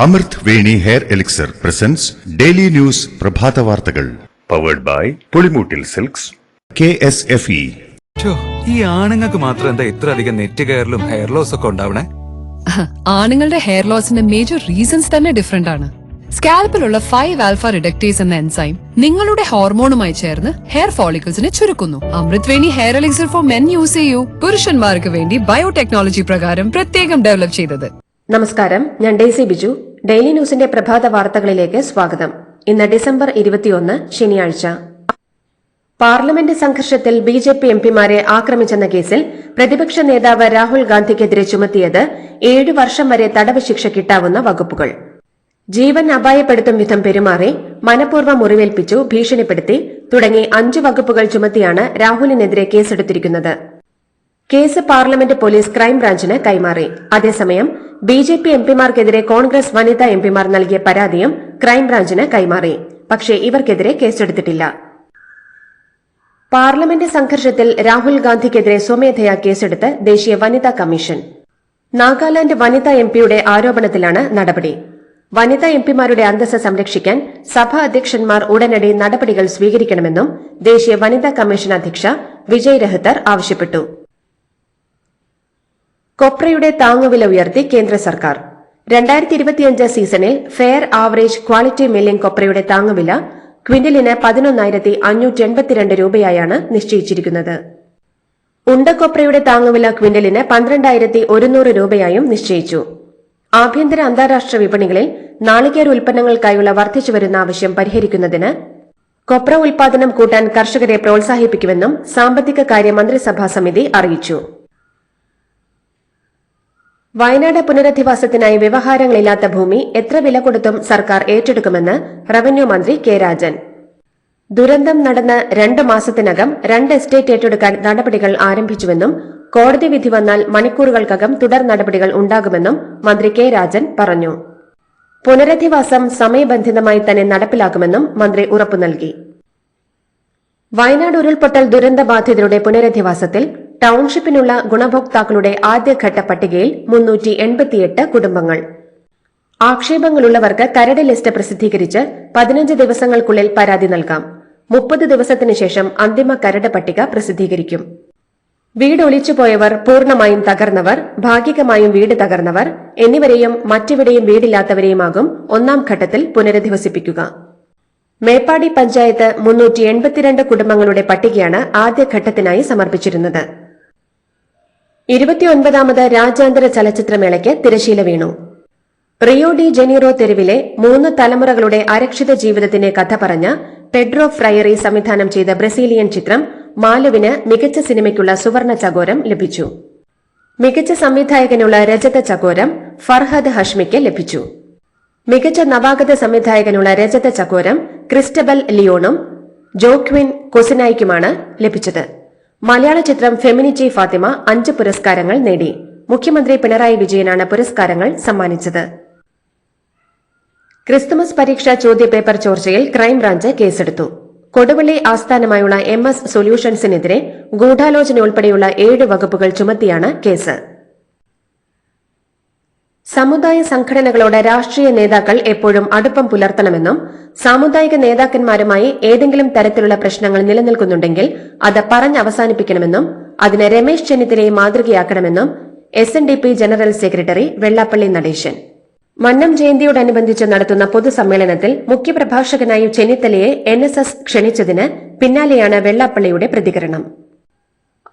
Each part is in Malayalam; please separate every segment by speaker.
Speaker 1: അമൃത് Veni hair elixir presents daily news പ്രഭാത വാർത്തകൾ powered by Pulimoottil silks KSFE.
Speaker 2: ഈ ആണുങ്ങൾക്ക് മാത്രം എന്താ ഇത്ര അധികം നെറ്റ് കെയറിലും ഹെയർ ലോസ് ഒക്കെ ഉണ്ടാവണേ?
Speaker 3: ആണുങ്ങളുടെ ഹെയർ ലോസിന്റെ മേജർ റീസൺസ് തന്നെ ഡിഫറെന്റ് ആണ്. സ്കാൽപ്പിലുള്ള 5 ആൽഫ റിഡക്ടേസ് എന്ന എൻസൈം നിങ്ങളുടെ ഹോർമോണുമായി ചേർന്ന് ഹെയർ ഫോളിക്കിൾസിനെ ചുരുക്കുന്നു. Amrit Veni hair elixir for men use ചെയ്യൂ. പുരുഷന്മാർക്ക് വേണ്ടി ബയോടെക്നോളജി പ്രകാരം പ്രത്യേകം ഡെവലപ്പ് ചെയ്തത്.
Speaker 4: നമസ്കാരം, ഞാൻ ഡെയ്സി ബിജു. ഡെയിലി ന്യൂസിന്റെ പ്രഭാത വാർത്തകളിലേക്ക് സ്വാഗതം. ഇന്ന് ഡിസംബർ 21 ശനിയാഴ്ച. പാർലമെന്റ് സംഘർഷത്തിൽ BJP എംപിമാരെ ആക്രമിച്ചെന്ന കേസിൽ പ്രതിപക്ഷ നേതാവ് രാഹുൽ ഗാന്ധിക്കെതിരെ ചുമത്തിയത് 7 വർഷം വരെ തടവ് ശിക്ഷ കിട്ടാവുന്ന വകുപ്പുകൾ. ജീവൻ അപായപ്പെടുത്തും വിധം പെരുമാറി, മനഃപൂർവ്വം മുറിവേൽപ്പിച്ചു, ഭീഷണിപ്പെടുത്തി തുടങ്ങി 5 വകുപ്പുകൾ ചുമത്തിയാണ് രാഹുലിനെതിരെ കേസെടുത്തിരിക്കുന്നത്. കേസ് പാർലമെന്റ് പോലീസ് ക്രൈംബ്രാഞ്ചിന് കൈമാറി. അതേസമയം BJP എംപിമാർക്കെതിരെ കോൺഗ്രസ് വനിതാ എംപിമാർ നൽകിയ പരാതിയും ക്രൈംബ്രാഞ്ചിന് കൈമാറി. പക്ഷേ ഇവർക്കെതിരെ കേസെടുത്തിട്ടില്ല. പാർലമെന്റ് സംഘർഷത്തിൽ രാഹുൽ ഗാന്ധിക്കെതിരെ സ്വമേധയാ കേസെടുത്ത് ദേശീയ വനിതാ കമ്മീഷൻ. നാഗാലാന്റ് വനിതാ എംപിയുടെ ആരോപണത്തിലാണ് നടപടി. വനിതാ എംപിമാരുടെ അന്തസ്സ് സംരക്ഷിക്കാൻ സഭാ അധ്യക്ഷന്മാർ ഉടനടി നടപടികൾ സ്വീകരിക്കണമെന്നും ദേശീയ വനിതാ കമ്മീഷൻ അധ്യക്ഷ വിജയ് രഹത്തർ ആവശ്യപ്പെട്ടു. കൊപ്രയുടെ താങ്ങുവില ഉയർത്തി കേന്ദ്ര സർക്കാർ. 2025 സീസണിൽ ഫെയർ ആവറേജ് ക്വാളിറ്റി മില്ലിംഗ് കൊപ്രയുടെ താങ്ങുവില ക്വിന്റലിന് 11,582 രൂപയായാണ് നിശ്ചയിച്ചിരിക്കുന്നത്. ഉണ്ടക്കൊപ്രയുടെ താങ്ങുവില ക്വിന്റലിന് 12,100 രൂപയായും നിശ്ചയിച്ചു. ആഭ്യന്തര അന്താരാഷ്ട്ര വിപണികളിൽ നാളികേര ഉൽപ്പന്നങ്ങൾക്കായുള്ള വർദ്ധിച്ചുവരുന്ന ആവശ്യം പരിഹരിക്കുന്നതിന് കൊപ്ര ഉൽപാദനം കൂട്ടാൻ കർഷകരെ പ്രോത്സാഹിപ്പിക്കുമെന്നും സാമ്പത്തിക കാര്യ മന്ത്രിസഭാ സമിതി അറിയിച്ചു. വയനാട് പുനരധിവാസത്തിനായി വ്യവഹാരങ്ങളില്ലാത്ത ഭൂമി എത്ര വില കൊടുത്തും സർക്കാർ ഏറ്റെടുക്കുമെന്ന് റവന്യൂ മന്ത്രി കെ രാജൻ. ദുരന്തം നടന്ന് 2 മാസത്തിനകം 2 എസ്റ്റേറ്റ് ഏറ്റെടുക്കാൻ നടപടികൾ ആരംഭിച്ചുവെന്നും കോടതി വിധി വന്നാൽ മണിക്കൂറുകൾക്കകം തുടർ നടപടികൾ ഉണ്ടാകുമെന്നും മന്ത്രി കെ രാജൻ പറഞ്ഞു. പുനരധിവാസം സമയബന്ധിതമായി തന്നെ നടപ്പിലാക്കുമെന്നും മന്ത്രി ഉറപ്പു നൽകി. വയനാട് ഉരുൾപൊട്ടൽ ദുരന്തബാധിതരുടെ പുനരധിവാസത്തിൽ ടൌൺഷിപ്പിനുള്ള ഗുണഭോക്താക്കളുടെ ആദ്യഘട്ട പട്ടികയിൽ 388 കുടുംബങ്ങൾ. ആക്ഷേപങ്ങളുള്ളവർക്ക് കരട് ലിസ്റ്റ് പ്രസിദ്ധീകരിച്ച് 15 ദിവസങ്ങൾക്കുള്ളിൽ പരാതി നൽകാം. 30 ദിവസത്തിനു ശേഷം അന്തിമ കരട് പട്ടിക പ്രസിദ്ധീകരിക്കും. വീട് ഒലിച്ചുപോയവർ, പൂർണ്ണമായും തകർന്നവർ, ഭാഗികമായും വീട് തകർന്നവർ എന്നിവരെയും മറ്റെവിടെയും വീടില്ലാത്തവരെയുമാകും 1ാം ഘട്ടത്തിൽ പുനരധിവസിപ്പിക്കുക. മേപ്പാടി പഞ്ചായത്ത് 382 കുടുംബങ്ങളുടെ പട്ടികയാണ് ആദ്യഘട്ടത്തിനായി സമർപ്പിച്ചിരുന്നത്. 29ാമത് രാജ്യാന്തര ചലച്ചിത്രമേളയ്ക്ക് തിരശീല വീണു. റിയോ ഡി ജനീറോ തെരുവിലെ 3 തലമുറകളുടെ അരക്ഷിത ജീവിതത്തിന്റെ കഥ പറഞ്ഞ പെഡ്രോ ഫ്രയറി സംവിധാനം ചെയ്ത ബ്രസീലിയൻ ചിത്രം മാലുവിന് മികച്ച സിനിമയ്ക്കുള്ള സുവർണ ചകോരം ലഭിച്ചു. മികച്ച സംവിധായകനുള്ള രജത ചകോരം ഫർഹദ് ഹഷ്മിക്ക് ലഭിച്ചു. മികച്ച നവാഗത സംവിധായകനുള്ള രജത ചകോരം ക്രിസ്റ്റബൽ ലിയോണും ജോക്വിൻ കൊസിനായിക്കുമാണ് ലഭിച്ചത്. മലയാള ചിത്രം ഫെമിനിറ്റി ഫാത്തിമ 5 പുരസ്കാരങ്ങൾ നേടി. മുഖ്യമന്ത്രി പിണറായി വിജയനാണ് പുരസ്കാരങ്ങൾ സമ്മാനിച്ചത്. ക്രിസ്തുമസ് പരീക്ഷാ ചോദ്യപേപ്പർ ചോർച്ചയിൽ ക്രൈംബ്രാഞ്ച് കേസെടുത്തു. കൊടുവള്ളി ആസ്ഥാനമായുള്ള MS സൊല്യൂഷൻസിനെതിരെ ഗൂഢാലോചന ഉൾപ്പെടെയുള്ള 7 വകുപ്പുകൾ ചുമത്തിയാണ് കേസ്. സമുദായ സംഘടനകളോട് രാഷ്ട്രീയ നേതാക്കൾ എപ്പോഴും അടുപ്പം പുലർത്തണമെന്നും സാമുദായിക നേതാക്കന്മാരുമായി ഏതെങ്കിലും തരത്തിലുള്ള പ്രശ്നങ്ങൾ നിലനിൽക്കുന്നുണ്ടെങ്കിൽ അത് പറഞ്ഞവസാനിപ്പിക്കണമെന്നും അതിന് രമേശ് ചെന്നിത്തലയെ മാതൃകയാക്കണമെന്നും SNDP general secretary Vellappally Natesan. Mannam ജയന്തിയോടനുബന്ധിച്ച് നടത്തുന്ന പൊതുസമ്മേളനത്തിൽ മുഖ്യപ്രഭാഷകനായി ചെന്നിത്തലയെ NSS ക്ഷണിച്ചതിന് പിന്നാലെയാണ് വെള്ളാപ്പള്ളിയുടെ പ്രതികരണം.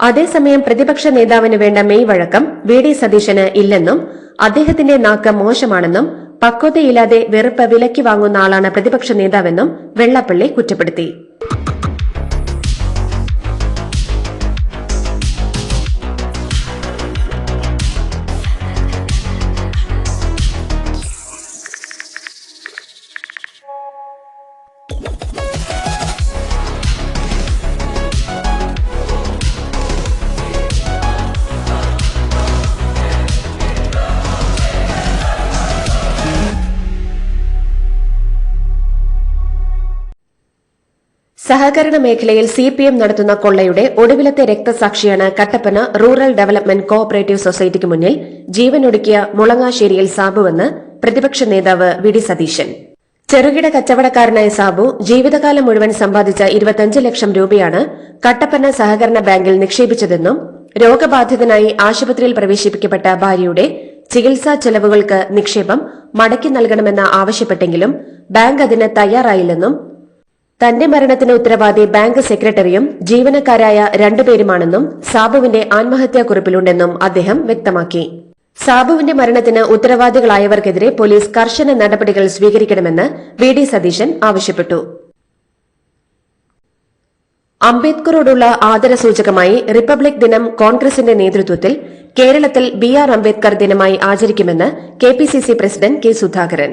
Speaker 4: അതേസമയം പ്രതിപക്ഷ നേതാവിന് വേണ്ട മെയ് വഴക്കം VD സതീശന് ഇല്ലെന്നും അദ്ദേഹത്തിന്റെ നാക്ക് മോശമാണെന്നും പക്വതയില്ലാതെ വെറുപ്പ് വിലക്കി വാങ്ങുന്ന ആളാണ് പ്രതിപക്ഷ നേതാവെന്നും വെള്ളാപ്പള്ളി കുറ്റപ്പെടുത്തി. സഹകരണ മേഖലയിൽ CPM നടത്തുന്ന കൊള്ളയുടെ ഒടുവിലത്തെ രക്തസാക്ഷിയാണ് കട്ടപ്പന റൂറൽ ഡെവലപ്മെന്റ് കോഓപ്പറേറ്റീവ് സൊസൈറ്റിക്ക് മുന്നിൽ ജീവനൊടുക്കിയ മുളങ്ങാശ്ശേരിയിൽ സാബുവെന്ന് പ്രതിപക്ഷ നേതാവ് വി ഡി സതീശൻ. ചെറുകിട കച്ചവടക്കാരനായ സാബു ജീവിതകാലം മുഴുവൻ സമ്പാദിച്ച 25 ലക്ഷം രൂപയാണ് കട്ടപ്പന സഹകരണ ബാങ്കിൽ നിക്ഷേപിച്ചതെന്നും രോഗബാധിതനായി ആശുപത്രിയിൽ പ്രവേശിപ്പിക്കപ്പെട്ട ഭാര്യയുടെ ചികിത്സാ ചെലവുകൾക്ക് നിക്ഷേപം മടക്കി നൽകണമെന്ന് ആവശ്യപ്പെട്ടെങ്കിലും ബാങ്ക് അതിന് തയ്യാറായില്ലെന്നും തന്റെ മരണത്തിന് ഉത്തരവാദി ബാങ്ക് സെക്രട്ടറിയും ജീവനക്കാരായ രണ്ടുപേരുമാണെന്നും സാബുവിന്റെ ആത്മഹത്യാക്കുറിപ്പിലുണ്ടെന്നും അദ്ദേഹം വ്യക്തമാക്കി. സാബുവിന്റെ മരണത്തിന് ഉത്തരവാദികളായവർക്കെതിരെ പോലീസ് കർശന നടപടികൾ സ്വീകരിക്കണമെന്ന് വി ഡി സതീശൻ ആവശ്യപ്പെട്ടു. അംബേദ്കറോടുള്ള ആദരസൂചകമായി റിപ്പബ്ലിക് ദിനം കോൺഗ്രസിന്റെ നേതൃത്വത്തിൽ കേരളത്തിൽ ബി.ആർ. അംബേദ്കർ ദിനമായി ആചരിക്കുമെന്ന് KPCC president K Sudhakaran.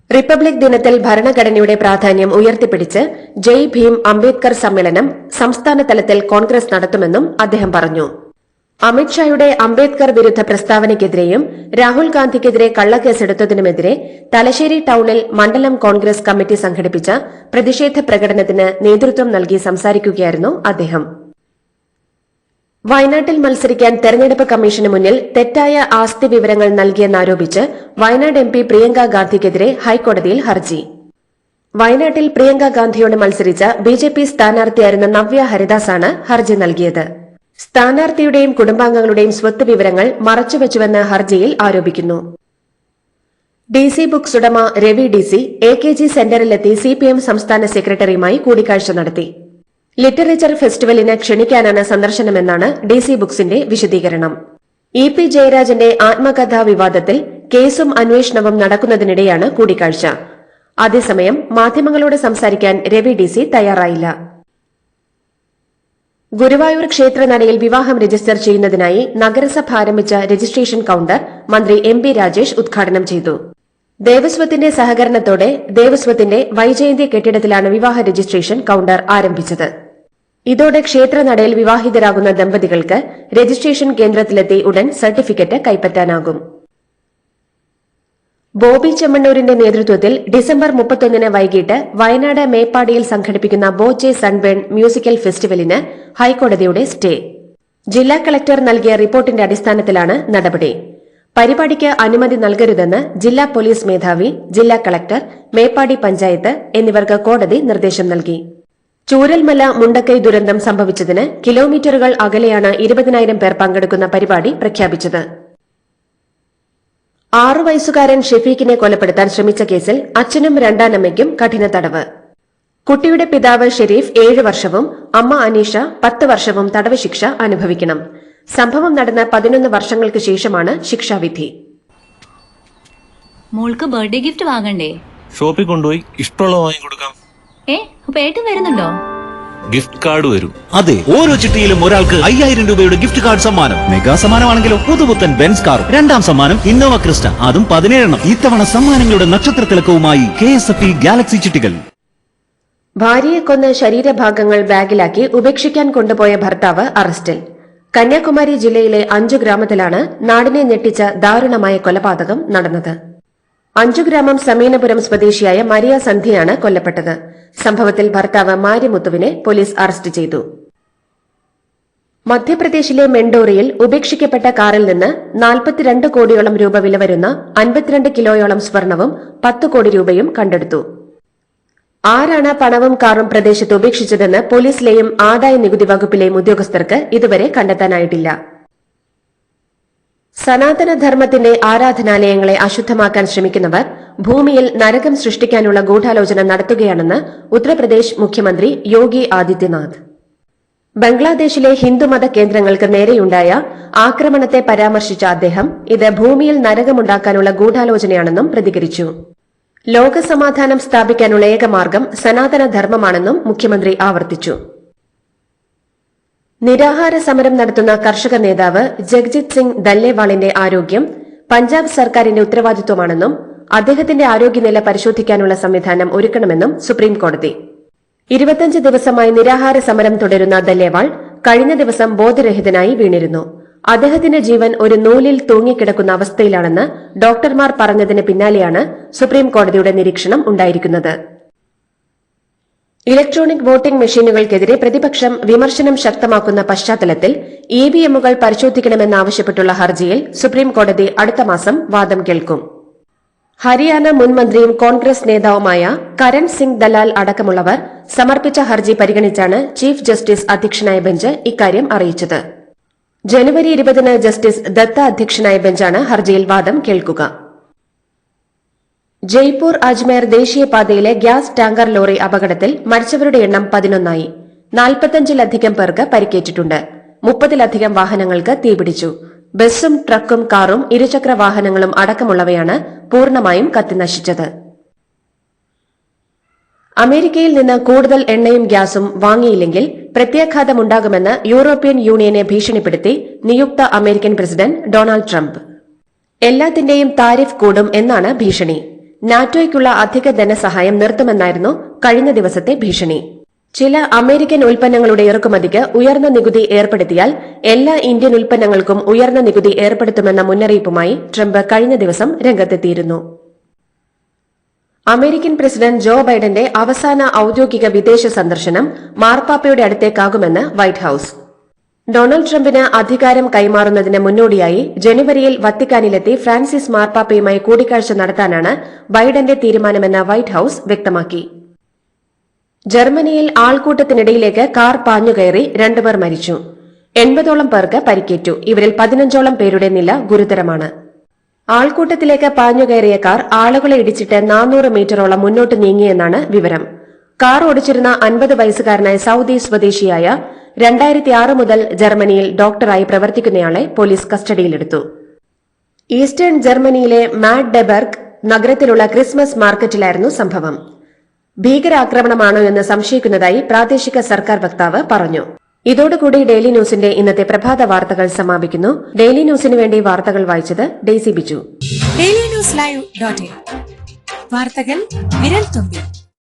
Speaker 4: Republic ദിനത്തിൽ ഭരണഘടനയുടെ പ്രാധാന്യം ഉയർത്തിപ്പിടിച്ച് ജയ് ഭീം അംബേദ്കർ സമ്മേളനം സംസ്ഥാന തലത്തിൽ കോൺഗ്രസ് നടത്തുമെന്നും അദ്ദേഹം പറഞ്ഞു. അമിത്ഷായുടെ അംബേദ്കർ വിരുദ്ധ പ്രസ്താവനയ്ക്കെതിരെയും രാഹുൽ ഗാന്ധിക്കെതിരെ കള്ളക്കേസെടുത്തതിനുമെതിരെ തലശ്ശേരി ടൌണിൽ മണ്ഡലം കോൺഗ്രസ് കമ്മിറ്റി സംഘടിപ്പിച്ച പ്രതിഷേധ പ്രകടനത്തിന് നേതൃത്വം നൽകി സംസാരിക്കുകയായിരുന്നു അദ്ദേഹം. വയനാട്ടിൽ മത്സരിക്കാൻ തെരഞ്ഞെടുപ്പ് കമ്മീഷന് മുന്നിൽ തെറ്റായ ആസ്തി വിവരങ്ങൾ നൽകിയെന്നാരോപിച്ച് വയനാട് എംപി പ്രിയങ്ക ഗാന്ധിക്കെതിരെ ഹൈക്കോടതിയിൽ ഹർജി. വയനാട്ടിൽ പ്രിയങ്ക ഗാന്ധിയോട് മത്സരിച്ച ബിജെപി സ്ഥാനാർത്ഥിയായിരുന്ന നവ്യ ഹരിദാസാണ് ഹർജി നൽകിയത്. സ്ഥാനാർത്ഥിയുടെയും കുടുംബാംഗങ്ങളുടെയും സ്വത്ത് വിവരങ്ങൾ മറച്ചുവെച്ചുവെന്ന് ഹർജിയിൽ ആരോപിക്കുന്നു. ഡിസി ബുക്സ് ഉടമ രവി ഡിസി AKG സെന്ററിലെത്തി CPM സംസ്ഥാന സെക്രട്ടറിയുമായി കൂടിക്കാഴ്ച നടത്തി. ലിറ്ററേച്ചർ ഫെസ്റ്റിവലിന് ക്ഷണിക്കാനാണ് സന്ദർശനമെന്നാണ് ഡിസി ബുക്സിന്റെ വിശദീകരണം. EP ജയരാജന്റെ ആത്മകഥാ വിവാദത്തിൽ കേസും അന്വേഷണവും നടക്കുന്നതിനിടെയാണ് കൂടിക്കാഴ്ച. അതേസമയം മാധ്യമങ്ങളോട് സംസാരിക്കാൻ രവി ഡിസി തയ്യാറായില്ല. ഗുരുവായൂർ ക്ഷേത്രനടയിൽ വിവാഹം രജിസ്റ്റർ ചെയ്യുന്നതിനായി നഗരസഭ ആരംഭിച്ച രജിസ്ട്രേഷൻ കൌണ്ടർ മന്ത്രി MB രാജേഷ് ഉദ്ഘാടനം ചെയ്തു. ദേവസ്വത്തിന്റെ സഹകരണത്തോടെ ദേവസ്വത്തിന്റെ വൈജയന്തി കെട്ടിടത്തിലാണ് വിവാഹ രജിസ്ട്രേഷൻ കൌണ്ടർ ആരംഭിച്ചത്. ഇതോടെ ക്ഷേത്രനടയിൽ വിവാഹിതരാകുന്ന ദമ്പതികൾക്ക് രജിസ്ട്രേഷൻ കേന്ദ്രത്തിലെത്തി ഉടൻ സർട്ടിഫിക്കറ്റ് കൈപ്പറ്റാനാകും. ബോബി ചെമ്മണ്ണൂരിന്റെ നേതൃത്വത്തിൽ ഡിസംബർ 31 വൈകിട്ട് വയനാട് മേപ്പാടിയിൽ സംഘടിപ്പിക്കുന്ന ബോച്ചെ സൺബേൺ മ്യൂസിക്കൽ ഫെസ്റ്റിവലിന് ഹൈക്കോടതിയുടെ സ്റ്റേ. ജില്ലാ കളക്ടർ നൽകിയ റിപ്പോർട്ടിന്റെ അടിസ്ഥാനത്തിലാണ് നടപടി. പരിപാടിക്ക് അനുമതി നൽകരുതെന്ന് ജില്ലാ പോലീസ് മേധാവി, ജില്ലാ കളക്ടർ, മേപ്പാടി പഞ്ചായത്ത് എന്നിവർക്ക് കോടതി നിർദ്ദേശം നൽകി. ചൂരൽമല മുണ്ടക്കൈ ദുരന്തം സംഭവിച്ചതിന് കിലോമീറ്ററുകൾ അകലെയാണ് 20,000 പേർ പങ്കെടുക്കുന്ന പരിപാടി പ്രഖ്യാപിച്ചത്. 6 വയസ്സുകാരൻ ഷെഫീഖിനെ കൊലപ്പെടുത്താൻ ശ്രമിച്ച കേസിൽ അച്ഛനും രണ്ടാനമ്മയ്ക്കും കഠിന തടവ്. കുട്ടിയുടെ പിതാവ് ഷെരീഫ് 7 വർഷവും അമ്മ അനീഷ 10 വർഷവും തടവ് ശിക്ഷ അനുഭവിക്കണം. സംഭവം നടന്ന 11 വർഷങ്ങൾക്ക് ശേഷമാണ് ശിക്ഷാവിധി.
Speaker 5: മോൾക്ക് ബർത്ത്ഡേ ഗിഫ്റ്റ് വാങ്ങണ്ടേ?
Speaker 6: ഷോപ്പിൽ കൊണ്ടുപോയി ഇഷ്ടമുള്ള വാങ്ങിക്കൊടുക്കാം.
Speaker 5: അപ്പൊ ഏട്ടൻ വരുന്നുണ്ടോ?
Speaker 6: ഗിഫ്റ്റ് കാർഡ് വരും.
Speaker 7: അതെ, ഓരോ ചിട്ടിയിലും ഒരാൾക്ക് 5000 രൂപയുടെ ഗിഫ്റ്റ് കാർഡ് സമ്മാനം. മെഗാ സമ്മാനമാണെങ്കിലോ പുതുപുത്തൻ ബെൻസ് കാർ, രണ്ടാം സമ്മാനം ഇന്നോവ ക്രിസ്റ്റ, അതും 17 ഇത്തവണ സമ്മാനങ്ങളുടെ നക്ഷത്ര തിളക്കവുമായി KSFE ഗാലക്സി ചിട്ടികൾ.
Speaker 4: ഭാര്യയെ കൊന്ന് ശരീരഭാഗങ്ങൾ ബാഗിലാക്കി ഉപേക്ഷിക്കാൻ കൊണ്ടുപോയ ഭർത്താവ് അറസ്റ്റിൽ. കന്യാകുമാരി ജില്ലയിലെ 5 ഗ്രാമത്തിലാണ് നാടിനെ ഞെട്ടിച്ച ദാരുണമായ കൊലപാതകം നടന്നത്. 5 ഗ്രാമം സമീനപുരം സ്വദേശിയായ മരിയ സന്ധ്യയാണ് കൊല്ലപ്പെട്ടത്. സംഭവത്തിൽ ഭർത്താവ് മാരിമുത്തുവിനെ പോലീസ് അറസ്റ്റ് ചെയ്തു. മധ്യപ്രദേശിലെ മെൻഡോറിയിൽ ഉപേക്ഷിക്കപ്പെട്ട കാറിൽ നിന്ന് 42 കോടിയോളം രൂപ വില വരുന്ന 52 കിലോയോളം സ്വർണവും 10 കോടി രൂപയും കണ്ടെടുത്തു. ആരാണ് പണവും കാറും പ്രദേശത്ത് ഉപേക്ഷിച്ചതെന്ന് പോലീസിലെയും ആദായ നികുതി വകുപ്പിലെയും ഉദ്യോഗസ്ഥർക്ക് ഇതുവരെ കണ്ടെത്താനായിട്ടില്ല. സനാതനധർമ്മത്തിന്റെ ആരാധനാലയങ്ങളെ അശുദ്ധമാക്കാൻ ശ്രമിക്കുന്നവർ ഭൂമിയിൽ നരകം സൃഷ്ടിക്കാനുള്ള ഗൂഢാലോചന നടത്തുകയാണെന്ന് ഉത്തർപ്രദേശ് മുഖ്യമന്ത്രി യോഗി ആദിത്യനാഥ്. ബംഗ്ലാദേശിലെ ഹിന്ദുമത കേന്ദ്രങ്ങൾക്ക് നേരെയുണ്ടായ ആക്രമണത്തെ പരാമർശിച്ച അദ്ദേഹം ഇത് ഭൂമിയിൽ നരകമുണ്ടാക്കാനുള്ള ഗൂഢാലോചനയാണെന്നും പ്രതികരിച്ചു. ലോകസമാധാനം സ്ഥാപിക്കാനുള്ള ഏകമാർഗം സനാതനധർമ്മമാണെന്നും മുഖ്യമന്ത്രി ആവർത്തിച്ചു. നിരാഹാര സമരം നടത്തുന്ന കർഷക നേതാവ് ജഗ്ജിത് സിംഗ് ദല്ലേവാളിന്റെ ആരോഗ്യം പഞ്ചാബ് സർക്കാരിന്റെ ഉത്തരവാദിത്വമാണെന്നും അദ്ദേഹത്തിന്റെ ആരോഗ്യനില പരിശോധിക്കാനുള്ള സംവിധാനം ഒരുക്കണമെന്നും സുപ്രീംകോടതി. 25 ദിവസമായി നിരാഹാര സമരം തുടരുന്ന ദല്ലേവാൾ കഴിഞ്ഞ ദിവസം ബോധരഹിതനായി വീണിരുന്നു. അദ്ദേഹത്തിന്റെ ജീവൻ ഒരു നൂലിൽ തൂങ്ങിക്കിടക്കുന്ന അവസ്ഥയിലാണെന്ന് ഡോക്ടർമാർ പറഞ്ഞതിന് പിന്നാലെയാണ് സുപ്രീംകോടതിയുടെ നിരീക്ഷണം ഉണ്ടായിരിക്കുന്നത്. ഇലക്ട്രോണിക് വോട്ടിംഗ് മെഷീനുകൾക്കെതിരെ പ്രതിപക്ഷം വിമർശനം ശക്തമാക്കുന്ന പശ്ചാത്തലത്തിൽ EVMകൾ പരിശോധിക്കണമെന്നാവശ്യപ്പെട്ടുള്ള ഹർജിയിൽ സുപ്രീംകോടതി അടുത്ത മാസം വാദം കേൾക്കും. ഹരിയാന മുൻ മന്ത്രിയും കോൺഗ്രസ് നേതാവുമായ കരൺ സിംഗ് ദലാൽ അടക്കമുള്ളവർ സമർപ്പിച്ച ഹർജി പരിഗണിച്ചാണ് ചീഫ് ജസ്റ്റിസ് അധ്യക്ഷനായ ബെഞ്ച് ഇക്കാര്യം അറിയിച്ചത്. ജനുവരി 20-ന് ജസ്റ്റിസ് ദത്ത അധ്യക്ഷനായ ബെഞ്ചാണ് ഹർജിയിൽ വാദം കേൾക്കുക. ജയ്പൂർ അജ്മേർ ദേശീയപാതയിലെ ഗ്യാസ് ടാങ്കർ ലോറി അപകടത്തിൽ മരിച്ചവരുടെ എണ്ണം 11ആയി. 45-ലധികം പേർക്ക് പരിക്കേറ്റിട്ടുണ്ട്. 30-ലധികം വാഹനങ്ങൾക്ക് തീപിടിച്ചു. ബസ്സും ട്രക്കും കാറും ഇരുചക്ര വാഹനങ്ങളും അടക്കമുള്ളവയാണ് പൂർണ്ണമായും കത്തിനശിച്ചത്. അമേരിക്കയിൽ നിന്ന് കൂടുതൽ എണ്ണയും ഗ്യാസും വാങ്ങിയില്ലെങ്കിൽ പ്രത്യാഘാതമുണ്ടാകുമെന്ന് യൂറോപ്യൻ യൂണിയനെ ഭീഷണിപ്പെടുത്തി നിയുക്ത അമേരിക്കൻ പ്രസിഡന്റ് ഡൊണാൾഡ് ട്രംപ്. എല്ലാത്തിന്റെയും താരിഫ് കൂടും എന്നാണ് ഭീഷണി. നാറ്റോയ്ക്കുള്ള അധിക ധനസഹായം നിർത്തുമെന്നായിരുന്നു കഴിഞ്ഞ ദിവസത്തെ ഭീഷണി. ചില അമേരിക്കൻ ഉൽപ്പന്നങ്ങളുടെ ഇറക്കുമതിക്ക് ഉയർന്ന നികുതി ഏർപ്പെടുത്തിയാൽ എല്ലാ ഇന്ത്യൻ ഉൽപ്പന്നങ്ങൾക്കും ഉയർന്ന നികുതി ഏർപ്പെടുത്തുമെന്ന മുന്നറിയിപ്പുമായി ട്രംപ് കഴിഞ്ഞ ദിവസം രംഗത്തെത്തിയിരുന്നു. അമേരിക്കൻ പ്രസിഡന്റ് ജോ ബൈഡന്റെ അവസാന ഔദ്യോഗിക വിദേശ സന്ദർശനം മാർപ്പാപ്പയുടെ അടുത്തേക്കാകുമെന്ന് വൈറ്റ് ഹൌസ്. ഡൊണാൾഡ് ട്രംപിന് അധികാരം കൈമാറുന്നതിന് മുന്നോടിയായി ജനുവരിയിൽ വത്തിക്കാനിലെത്തി ഫ്രാൻസിസ് മാർപ്പാപ്പയുമായി കൂടിക്കാഴ്ച നടത്താനാണ് ബൈഡന്റെ തീരുമാനമെന്ന് വൈറ്റ് ഹൌസ് വ്യക്തമാക്കി. ജർമ്മനിയിൽ ആൾക്കൂട്ടത്തിനിടയിലേക്ക് കാർ പാഞ്ഞുകയറി 2 പേർ മരിച്ചു. 80ഓളം പേർക്ക് പരിക്കേറ്റു. ഇവരിൽ 15ഓളം പേരുടെ നില ഗുരുതരമാണ്. ആൾക്കൂട്ടത്തിലേക്ക് പാഞ്ഞുകയറിയ കാർ ആളുകളെ ഇടിച്ചിട്ട് 400 മീറ്ററോളം മുന്നോട്ട് നീങ്ങിയെന്നാണ് വിവരം. കാർ ഓടിച്ചിരുന്ന 50 വയസ്സുകാരനായ സൌദി സ്വദേശിയായ 2006 മുതൽ ജർമ്മനിയിൽ ഡോക്ടറായി പ്രവർത്തിക്കുന്നയാളെ പോലീസ് കസ്റ്റഡിയിലെടുത്തു. ഈസ്റ്റേൺ ജർമ്മനിയിലെ മാഗ്ഡെബർഗ് നഗരത്തിലുള്ള ക്രിസ്മസ് മാർക്കറ്റിലായിരുന്നു സംഭവം. ഭീകരാക്രമണമാണോ എന്ന് സംശയിക്കുന്നതായി പ്രാദേശിക സർക്കാർ വക്താവ് പറഞ്ഞു. ഇതോടുകൂടി ഡെയിലി ന്യൂസിന്റെ ഇന്നത്തെ പ്രഭാത വാർത്തകൾ സമാപിക്കുന്നു. ഡെയിലി ന്യൂസിന് വേണ്ടി വാർത്തകൾ വായിച്ചത് ഡെയ്സി ബിജു.
Speaker 8: ഡെയിലി ന്യൂസ് ലൈവ്.in വാർത്തകൾ വിരൽ തുമ്പിൽ.